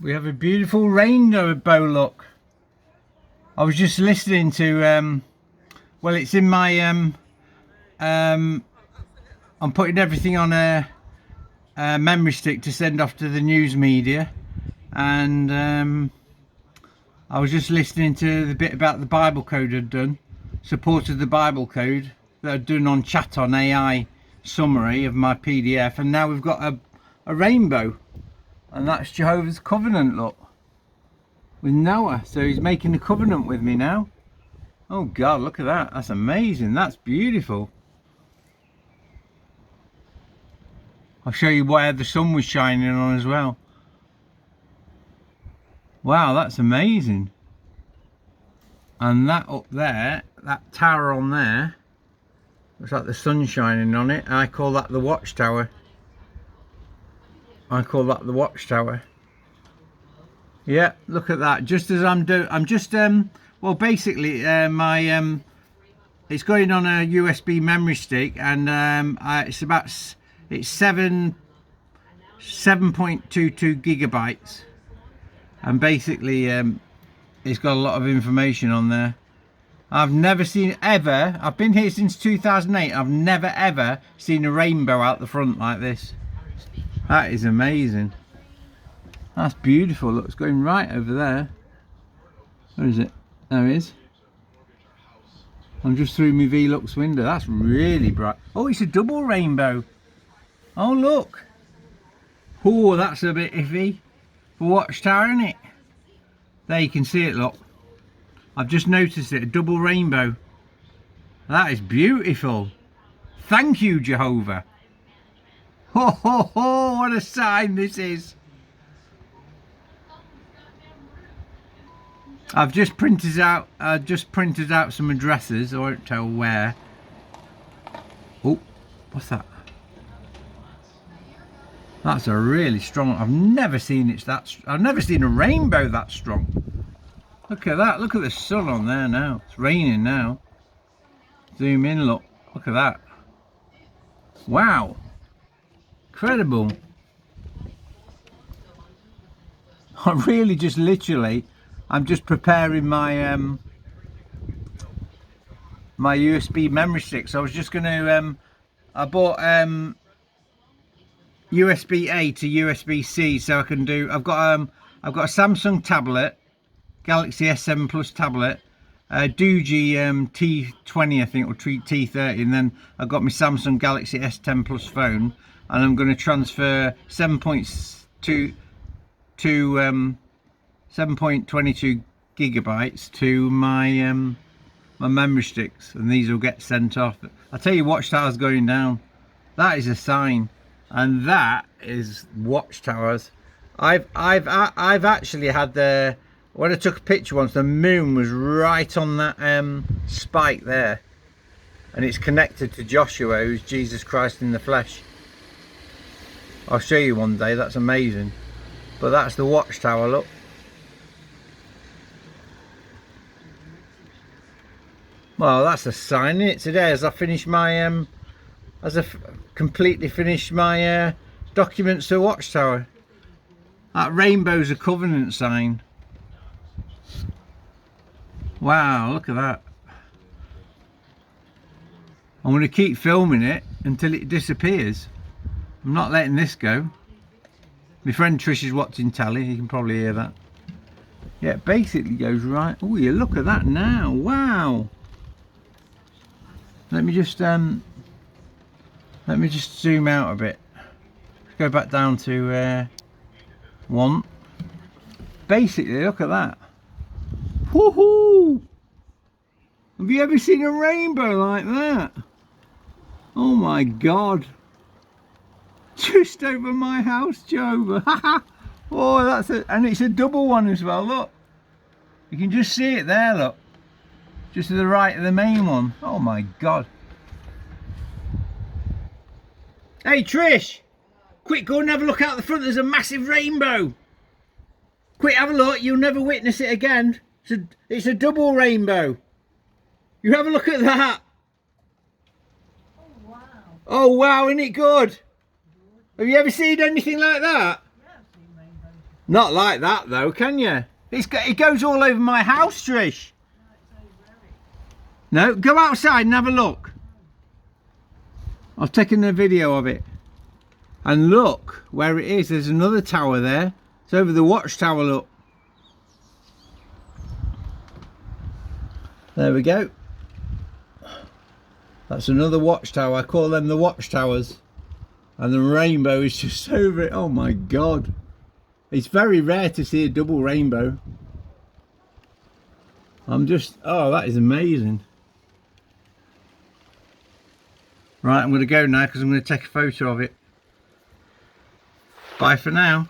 We have a beautiful rainbow look. I was just listening to, well, it's in my, I'm putting everything on a memory stick to send off to the news media, and I was just listening to the bit about the Bible code I'd done, supported the Bible code that I'd done on chat on AI summary of my PDF, and now we've got a rainbow, and that's Jehovah's covenant, look, with Noah. So he's making a covenant with me now. Oh God, look at that. That's amazing. That's beautiful. I'll show you where the sun was shining on as well. Wow, that's amazing. And that up there, that tower on there, looks like the sun shining on it. I call that the watchtower. I call that the watchtower. Yeah, look at that. Just as I'm just well, basically my it's going on a USB memory stick, and it's 7.22 gigabytes, and basically it's got a lot of information on there. I've never seen ever, I've been here since 2008, I've never ever seen a rainbow out the front like this. That is amazing. That's beautiful. Look, it's going right over there. Where is it? There it is. I'm just through my Velux window. That's really bright. Oh, it's a double rainbow. Oh, look. Oh, that's a bit iffy for Watchtower, isn't it? There, you can see it, look. I've just noticed it, a double rainbow. That is beautiful. Thank you, Jehovah. Ho, ho, ho, what a sign this is. I've just printed out some addresses. I won't tell where. Oh, what's that? That's a really strong. I've never seen I've never seen a rainbow that strong. Look at that. Look at the sun on there now. It's raining now. Zoom in. Look at that. Wow. Incredible. I really just literally, I'm just preparing my my USB memory stick. So I was just going to I bought USB A to USB C, so I can do. I've got a Samsung tablet, Galaxy S7 Plus tablet, Doogee T20 I think, or T30, and then I've got my Samsung Galaxy S10 Plus phone, and I'm going to transfer 7.22 gigabytes to my my memory sticks, and these will get sent off. I tell you, Watchtower's going down. That is a sign, and that is Watchtowers. I've actually had the, when I took a picture once, the moon was right on that spike there, and it's connected to Joshua, who's Jesus Christ in the flesh. I'll show you one day. That's amazing. But that's the Watchtower. Look. Well, that's a sign, isn't it, today, as I finish my completely finished my documents to Watchtower. That rainbow's a covenant sign. Wow, look at that. I'm going to keep filming it until it disappears. I'm not letting this go. My friend Trish is watching telly, you can probably hear that. Yeah, it basically goes right. Oh, you look at that now. Wow. Let me just zoom out a bit. Let's go back down to 1. Basically, look at that. Woohoo! Have you ever seen a rainbow like that? Oh my God. Just over my house, Jehovah. Oh, that's it. And it's a double one as well, look. You can just see it there, look. Just to the right of the main one. Oh my God. Hey Trish, quick, go and have a look out the front. There's a massive rainbow. Quick, have a look. You'll never witness it again. It's a double rainbow. You have a look at that. Oh wow. Oh wow, isn't it good? Have you ever seen anything like that? Yeah, I've seen rainbows Not like that though, can you? It goes all over my house, Trish. No, go outside and have a look. I've taken a video of it. And look where it is. There's another tower there. It's over the watchtower, look. There we go. That's another watchtower. I call them the watchtowers. And the rainbow is just over it. Oh my God. It's very rare to see a double rainbow. Oh, that is amazing. Right, I'm going to go now because I'm going to take a photo of it. Bye for now.